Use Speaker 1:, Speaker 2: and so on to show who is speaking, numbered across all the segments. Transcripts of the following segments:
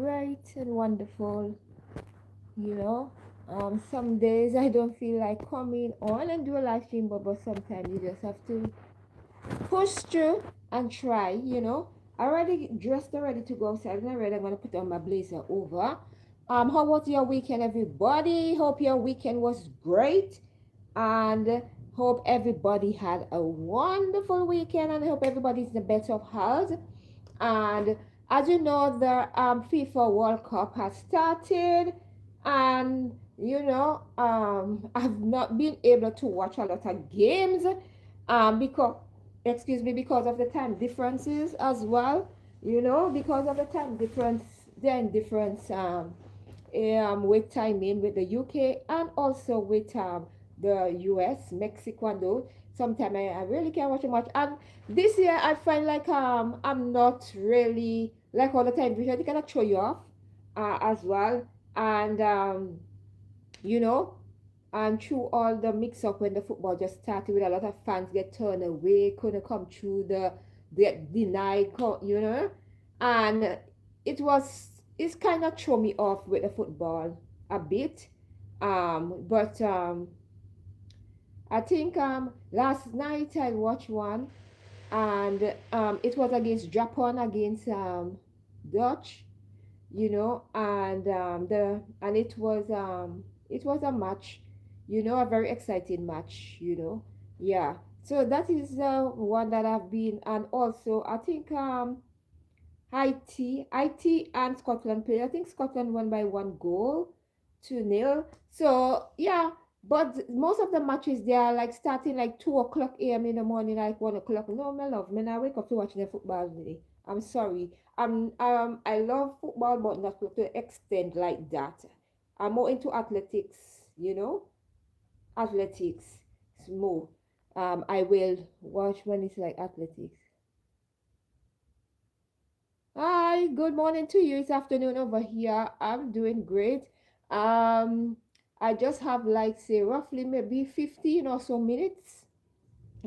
Speaker 1: great and wonderful. You know, some days I don't feel like coming on and do a live stream, but sometimes you just have to push through and try. I already dressed and ready to go outside. And I'm gonna put on my blazer over. How was your weekend, everybody? Hope your weekend was great, and hope everybody had a wonderful weekend, and hope everybody's in the best of health. And as you know, the FIFA World Cup has started, and I've not been able to watch a lot of games, because, excuse me, because of the time differences as well. Because of the time difference, they're in different with timing with the UK and also with the US, Mexico, and those. Sometimes I really can't watch it much. And this year I find like I'm not really like all the time because they cannot show you off as well. And you know, and through all the mix up when the football just started with a lot of fans get turned away, couldn't come through the denied, and it's kind of throw me off with the football a bit. But I think last night I watched one, and it was against Japan against Dutch, and it was a match, a very exciting match, yeah. So that is one that I've been, and also I think Haiti and Scotland played. I think Scotland won by 1 goal to nil. So yeah, but most of the matches they are like starting like 2 o'clock a.m. in the morning, like 1 o'clock. No, my love, man, I wake up to watching the football today. I'm sorry. I love football, but not to the extent like that. I'm more into athletics, athletics. It's more. I will watch when it's like athletics. Hi, good morning to you. It's afternoon over here. I'm doing great. Um, I just have like say roughly maybe 15 or so minutes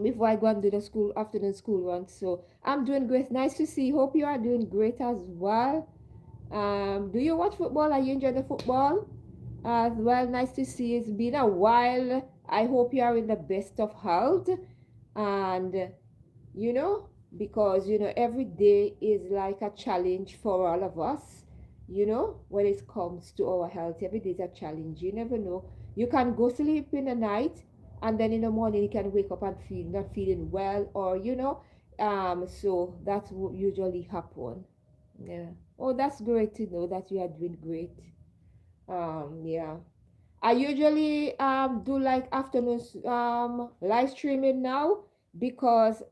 Speaker 1: before I go and do the afternoon school run. So I'm doing great. Nice to see. Hope you are doing great as well. Do you watch football? Are you enjoying the football? As well, nice to see. It's been a while. I hope you are in the best of health. And you know, because every day is like a challenge for all of us, when it comes to our health. Every day is a challenge. You never know. You can go sleep in the night, and then in the morning you can wake up and feel not feeling well, or so that's what usually happen. Yeah. Oh, that's great to know that you are doing great. Yeah. I usually do like afternoon live streaming now, because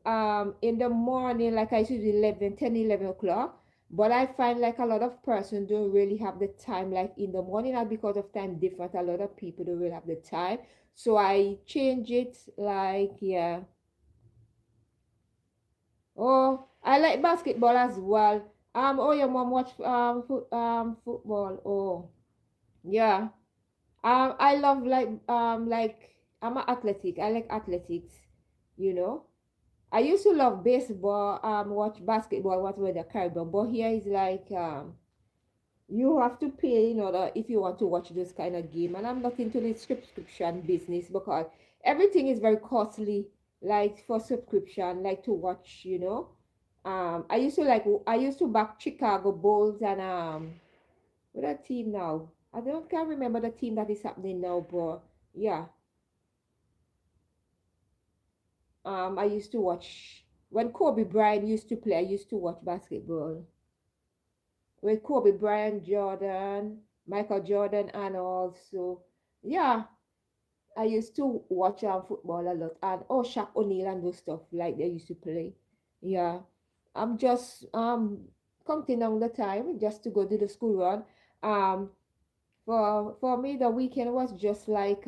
Speaker 1: in the morning, like I used to do 11 o'clock, but I find like a lot of person don't really have the time like in the morning, and because of time different, a lot of people don't really have the time. So I change it, like, yeah. Oh, I like basketball as well. Oh, your mom watch football. Oh, yeah. I love like I'm an athletic. I like athletics, you know. I used to love baseball, watch basketball, what were the Caribbean, but here is like you have to pay in order if you want to watch this kind of game. And I'm not into the subscription business because everything is very costly, like for subscription, like to watch, I used to back Chicago Bulls and what a team now. I don't can't remember the team that is happening now, but yeah. I used to watch when Kobe Bryant used to play. I used to watch basketball with Kobe Bryant, Jordan, Michael Jordan, and also yeah. I used to watch football a lot, and oh, Shaq O'Neal and those stuff like they used to play. Yeah, I'm just counting down the time just to go to the school run. Um, for me the weekend was just like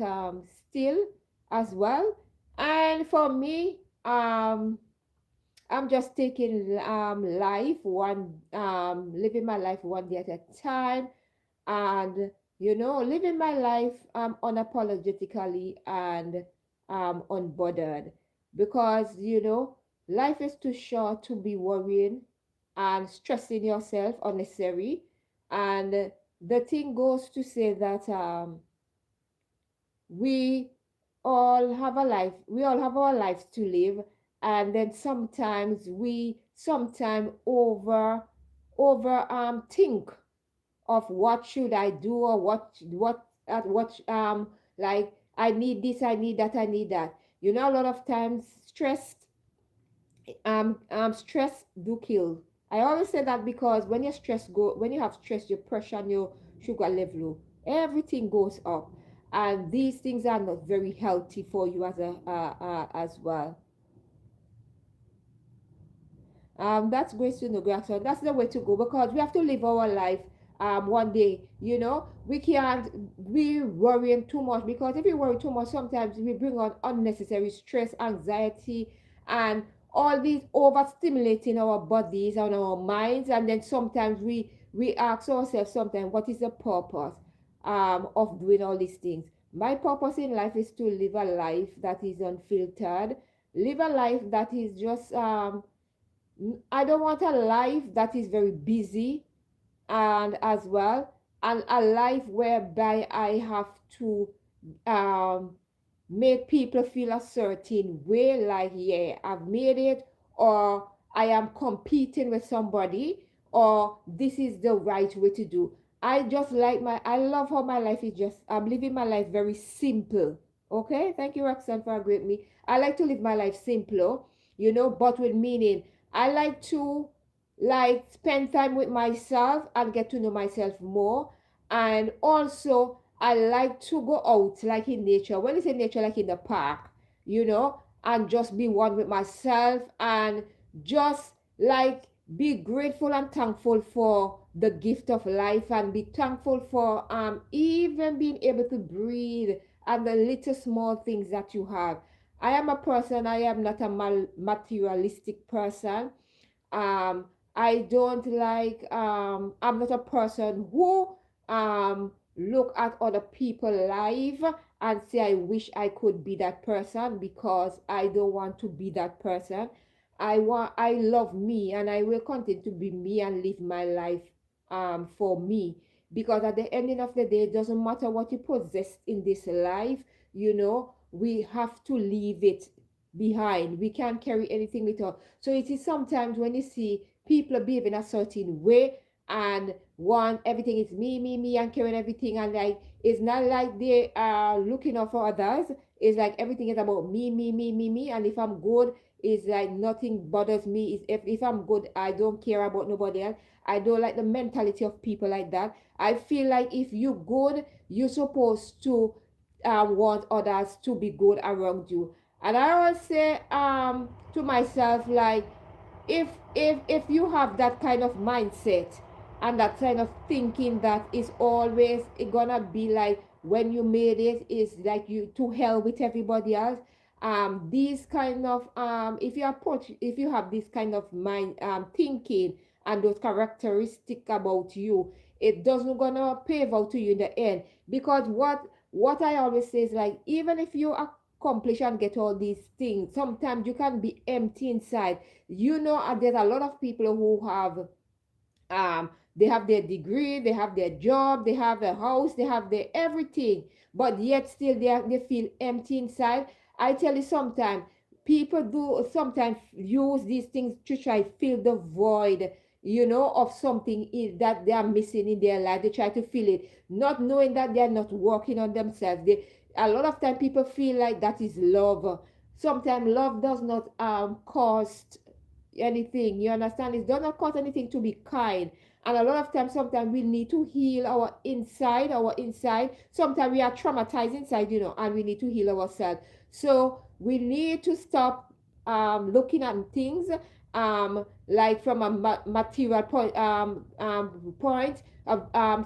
Speaker 1: still as well, and for me I'm just taking life one living my life one day at a time, and living my life unapologetically and unbothered, because life is too short to be worrying and stressing yourself unnecessary. And the thing goes to say that we we all have our lives to live, and then sometimes we sometimes over think of what should I do, or what like I need this, I need that, I need that. You know, a lot of times stress do kill. I always say that because when you have stress, your pressure and your sugar level, everything goes up, and these things are not very healthy for you as well. That's great to know, Jackson. That's the way to go because we have to live our life. One day, we can't be worrying too much because if we worry too much, sometimes we bring on unnecessary stress, anxiety, and all these overstimulating our bodies and our minds. And then sometimes we ask ourselves, sometimes, what is the purpose of doing all these things? My purpose in life is to live a life that is unfiltered, live a life that is just I don't want a life that is very busy and as well, and a life whereby I have to um make people feel a certain way, like, yeah, I've made it, or I am competing with somebody, or this is the right way to do. I love how my life is just, I'm living my life very simple. Okay, thank you, Roxanne, for agreeing with me. I like to live my life simple, but with meaning. I like to spend time with myself and get to know myself more. And also I like to go out, like in nature. When it's in nature, like in the park, and just be one with myself, and just like be grateful and thankful for the gift of life, and be thankful for even being able to breathe, and the little small things that you have. I am not a materialistic person. um I don't like I'm not a person who look at other people life and say I wish I could be that person, because I don't want to be that person. I love me, and I will continue to be me and live my life for me, because at the ending of the day, it doesn't matter what you possess in this life. We have to leave it behind. We can't carry anything with us. So it is sometimes when you see people behave in a certain way and want everything is me, me, me, and carrying everything, and like it's not like they are looking out for others. It's like everything is about me, me, me, me, me. And if I'm good, it's like nothing bothers me. Is if I'm good, I don't care about nobody else. I don't like the mentality of people like that. I feel like if you good, you're supposed to want others to be good around you. And I always say to myself, like, if you have that kind of mindset and that kind of thinking, that is always gonna be like when you made it is like you to hell with everybody else. These kind of if you have this kind of mind thinking and those characteristics about you, it doesn't gonna pave out to you in the end. Because what I always say is, like, even if you accomplish and get all these things, sometimes you can be empty inside. There's a lot of people who have they have their degree, they have their job, they have a house, they have their everything, but yet still they feel empty inside. I tell you, sometimes people do sometimes use these things to try fill the void, of something that they are missing in their life. They try to fill it, not knowing that they are not working on themselves. A lot of time people feel like that is love. Sometimes love does not cost anything. You understand? It does not cost anything to be kind. And a lot of times, sometimes we need to heal our inside, Sometimes we are traumatized inside, and we need to heal ourselves. So we need to stop looking at things like from a material point of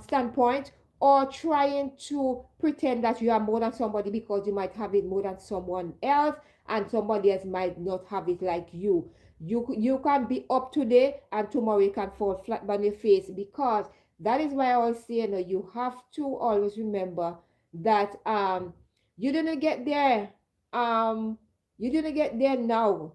Speaker 1: standpoint, or trying to pretend that you are more than somebody because you might have it more than someone else, and somebody else might not have it like you. You can be up today and tomorrow you can fall flat on your face. Because that is why I always say, you have to always remember that you didn't get there um you didn't get there now.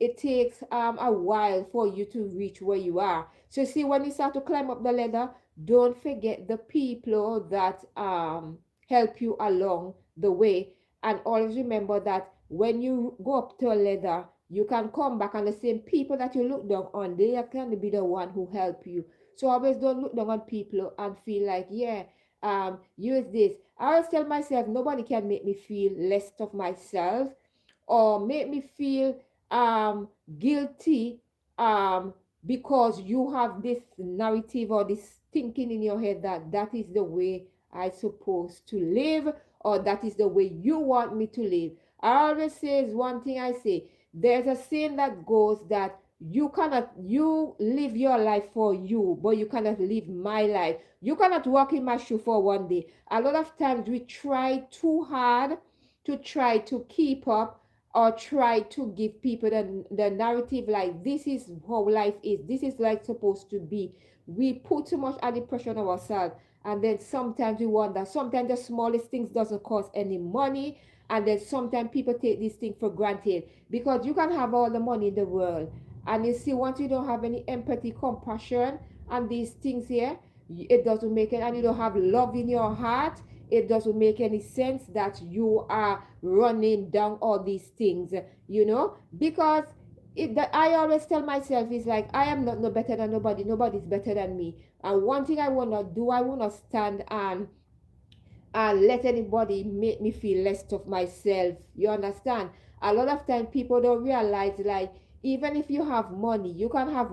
Speaker 1: it takes a while for you to reach where you are. So see, when you start to climb up the ladder, don't forget the people that help you along the way, and always remember that when you go up to a ladder, you can come back, and the same people that you look down on, they can be the one who help you. So always don't look down on people and feel like, yeah, use this. I always tell myself nobody can make me feel less of myself or make me feel guilty um because you have this narrative or this thinking in your head that that is the way I supposed to live, or that is the way you want me to live. I always say is one thing I say. There's a saying that goes that you live your life for you, but you cannot live my life. You cannot walk in my shoe for one day. A lot of times we try too hard to try to keep up or try to give people the narrative like this is how life is, this is like supposed to be. We put too much added pressure on ourselves, and then sometimes we wonder, sometimes the smallest things doesn't cost any money, and then sometimes people take these things for granted because you can have all the money in the world, and you see once you don't have any empathy, compassion, and these things here, it doesn't make it, and you don't have love in your heart, it doesn't make any sense that you are running down all these things, because that I always tell myself is like I am not no better than nobody, nobody's better than me. And one thing I wanna do, I wanna stand and let anybody make me feel less of myself. You understand? A lot of time people don't realize like even if you have money, you can have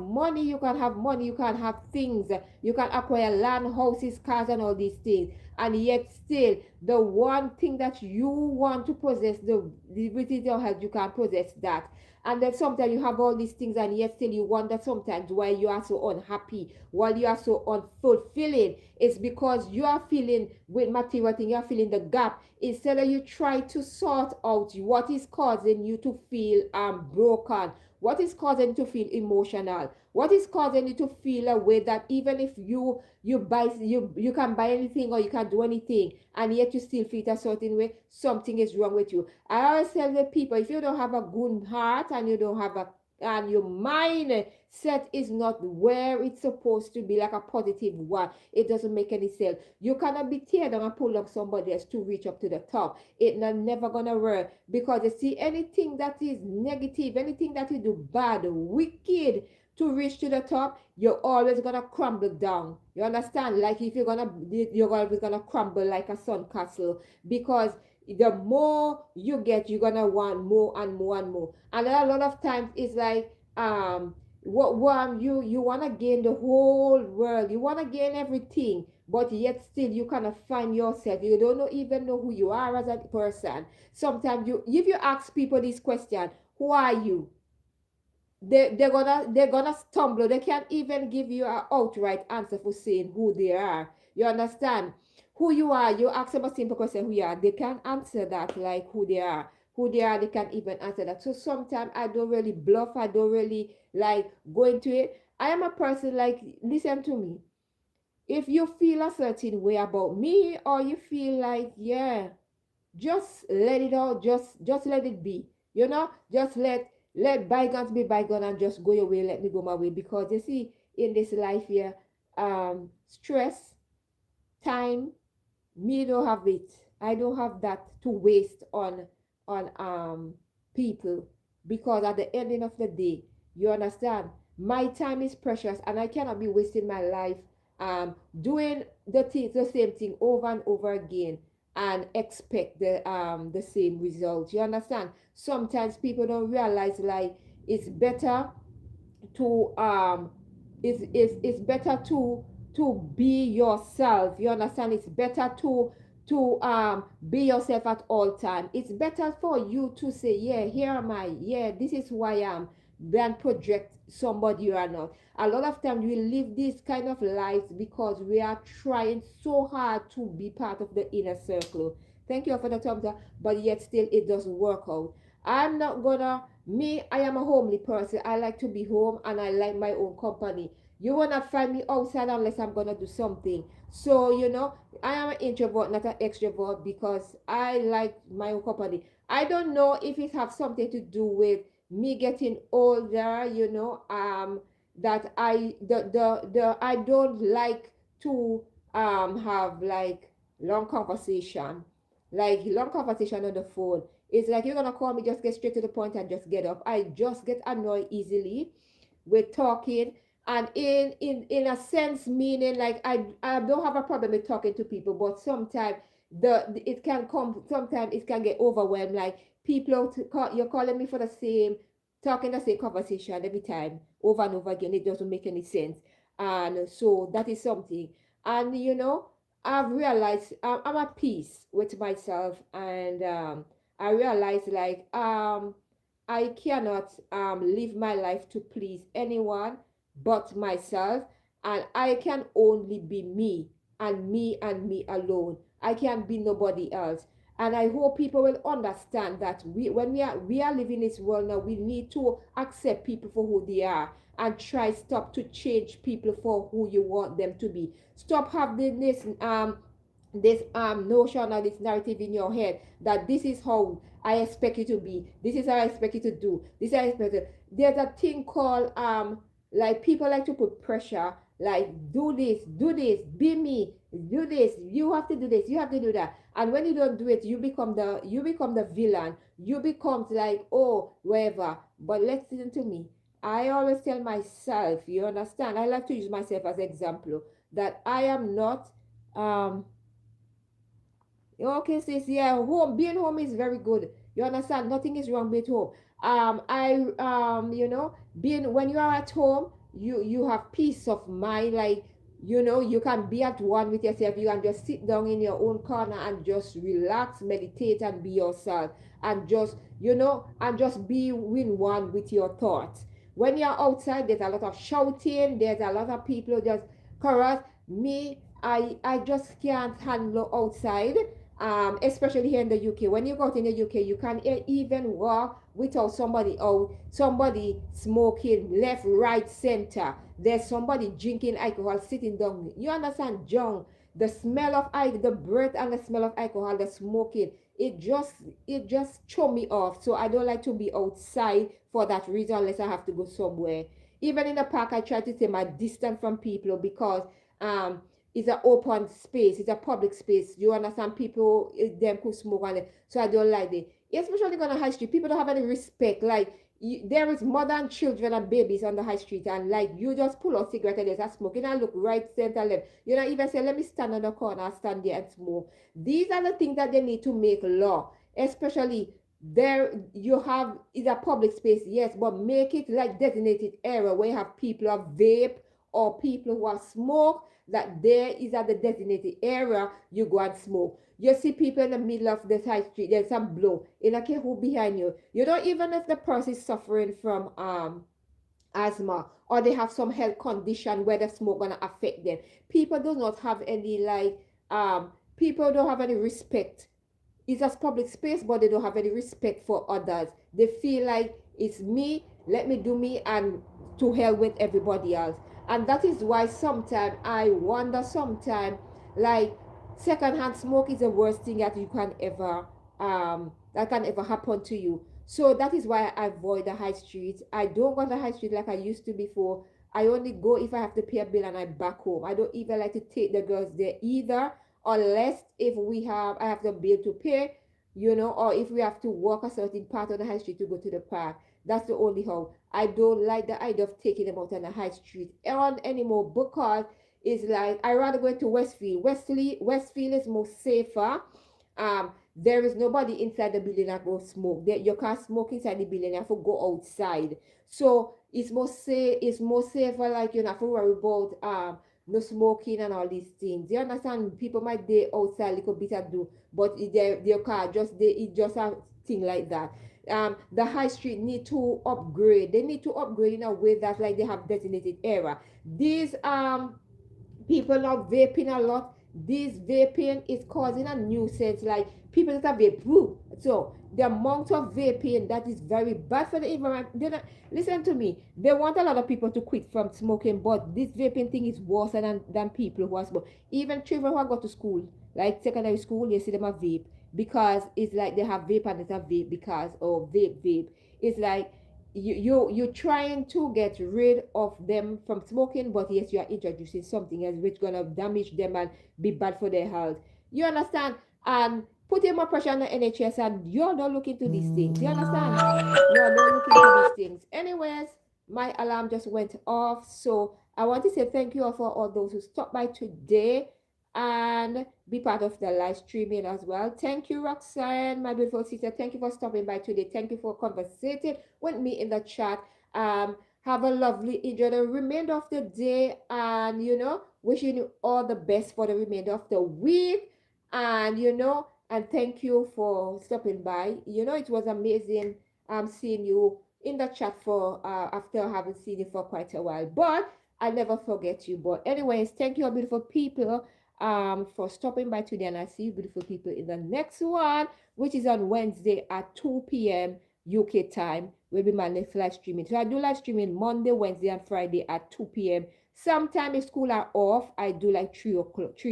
Speaker 1: things, you can acquire land, houses, cars, and all these things, and yet still the one thing that you want to possess, the with your health, you can't possess that. And then sometimes you have all these things, and yet still you wonder sometimes why you are so unhappy, why you are so unfulfilling. It's because you are feeling with material thing, you are feeling the gap. Instead of you try to sort out what is causing you to feel broken, what is causing you to feel emotional, what is causing you to feel a way that even if you can buy anything or you can do anything, and yet you still feel a certain way, something is wrong with you. I always tell the people, if you don't have a good heart and you don't have a and your mind set is not where it's supposed to be, like a positive one, it doesn't make any sense. You cannot be teared down and pull up somebody else to reach up to the top. It's never gonna work, because you see anything that is negative, anything that you do bad, wicked, to reach to the top, you're always gonna crumble down. You understand? Like if you're always gonna crumble like a sun castle, because the more you get, you're gonna want more and more and more. And a lot of times it's like what you wanna gain the whole world, you wanna gain everything, but yet still you cannot find yourself. You don't even know who you are as a person. Sometimes if you ask people this question, who are you? They're gonna stumble. They can't even give you an outright answer for saying who they are. You understand? Who you are, you ask them a simple question, who you are, they can't answer that like who they are. Who they are, they can't even answer that. So sometimes I don't really bluff, I don't really like go into it. I am a person like, listen to me. If you feel a certain way about me, or you feel like, yeah, just let it out, just let it be, just let bygones be bygones, and just go your way, let me go my way. Because you see, in this life here, stress, time, me don't have it. I don't have that to waste on people, because at the ending of the day, you understand, my time is precious, and I cannot be wasting my life doing the same thing over and over again and expect the same result. You understand? Sometimes people don't realize like it's better to it's better to be yourself. You understand? It's better to be yourself at all time. It's better for you to say, yeah, here am I, yeah, this is who I am, than project somebody you are not. A lot of times we live this kind of lives because we are trying so hard to be part of the inner circle. Thank you for the thumbs up, but yet still it doesn't work out. I'm not gonna me, I am a homely person. I like to be home, and I like my own company. You will not find me outside unless I'm gonna do something. So I am an introvert, not an extrovert, because I like my own company. I don't know if it has something to do with me getting older, that I don't like to have like long conversation, like long conversation on the phone. It's like you're gonna call me, just get straight to the point and just get up. I just get annoyed easily with talking, and in a sense, meaning like I don't have a problem with talking to people, but sometimes it can come, sometimes it can get overwhelmed, like people you're calling me for the same, talking the same conversation every time over and over again. It doesn't make any sense. And so that is something. And I've realized I'm at peace with myself, and I realize like I cannot live my life to please anyone but myself, and I can only be me, and me alone. I can't be nobody else. And I hope people will understand that when we are living this world now, we need to accept people for who they are, and try stop to change people for who you want them to be. Stop having this notion or this narrative in your head that this is how I expect you to be, this is how I expect you to do, this is how I expect you. There's a thing called like people like to put pressure, like do this, be me, do this, you have to do this, you have to do that. And when you don't do it, you become the villain. You become like, oh, whatever. But let's listen to me. I always tell myself, you understand, I like to use myself as example, that I am not okay, sis. Yeah, home. Being home is very good. You understand? Nothing is wrong with home. Being when you are at home, you have peace of mind. Like you can be at one with yourself. You can just sit down in your own corner and just relax, meditate, and be yourself, and just be in one with your thoughts. When you're outside, there's a lot of shouting. There's a lot of people just correct me. I just can't handle outside, especially here in the UK. When you go out in the UK, you can even walk without somebody smoking left, right, center. There's somebody drinking alcohol, sitting down. You understand, John? The smell of the breath and the smell of alcohol, the smoking, it just throw me off. So I don't like to be outside for that reason unless I have to go somewhere. Even in the park, I try to stay my distance from people because it's an open space, it's a public space. You understand? People, them could smoke on it. So I don't like it. Especially on the high street, people don't have any respect. Like, there is more than children and babies on the high street, and like you just pull out cigarette and there's a smoking and look right, center, left. You know, even say, let me stand on the corner, stand there and smoke. These are the things that they need to make law, especially there you have is a public space, yes, but make it like designated area where you have people who vape or people who are smoke, that there is at the designated area, you go and smoke. You see people in the middle of the high street, there's some blow. In a care who behind you. You don't even if the person is suffering from asthma or they have some health condition where the smoke gonna affect them. People do not have any people don't have any respect. It's a public space, but they don't have any respect for others. They feel like it's me, let me do me, and to hell with everybody else. And that is why sometimes I wonder, sometimes, like, secondhand smoke is the worst thing that can ever happen to you. So that is why I avoid the high streets. I don't go on the high street like I used to before. I only go if I have to pay a bill and I back home. I don't even like to take the girls there either, unless if I have the bill to pay, or if we have to walk a certain part of the high street to go to the park. That's the only how. I don't like the idea of taking them out on the high street on anymore, because it's like I rather go to Westfield. Westfield is more safer. There is nobody inside the building that go smoke. You can't smoke inside the building. You have to go outside. So it's more safer. Like you don't have to worry about no smoking and all these things. You understand? People might be outside a little bit and do, but their car it just a thing like that. The high street need to upgrade. They need to upgrade in a way that like they have designated area. These people now vaping a lot. This vaping is causing a nuisance. Like people that vape, woo. So the amount of vaping that is very bad for the environment. Listen to me. They want a lot of people to quit from smoking, but this vaping thing is worse than people who are smoking. Even children who go to school, like secondary school, you see them a vape because it's like they have vape and it's a vape because of vape. It's like you're trying to get rid of them from smoking, but yes, you are introducing something else which gonna damage them and be bad for their health. You understand? And putting more pressure on the NHS, and you're not looking to these things. You understand? You're not looking to these things. Anyways, my alarm just went off, so I want to say thank you all for all those who stopped by today and be part of the live streaming as well. Thank you, Roxanne, my beautiful sister. Thank you for stopping by today. Thank you for conversating with me in the chat. Have a lovely, enjoy the remainder of the day, and wishing you all the best for the remainder of the week. And and thank you for stopping by. It was amazing seeing you in the chat for after having seen you for quite a while. But I'll never forget you. But anyways, thank you, beautiful people, for stopping by today, and I see you beautiful people in the next one, which is on Wednesday at 2 p.m. UK time. Will be my next live streaming. So I do live streaming Monday, Wednesday, and Friday at 2 p.m. Sometimes if school are off, I do like 3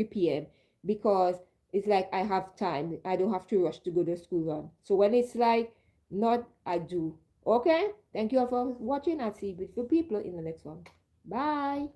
Speaker 1: p.m. because it's like I have time. I don't have to rush to go to school run. So when it's like not, I do. Okay? Thank you all for watching. I'll see you beautiful people in the next one. Bye.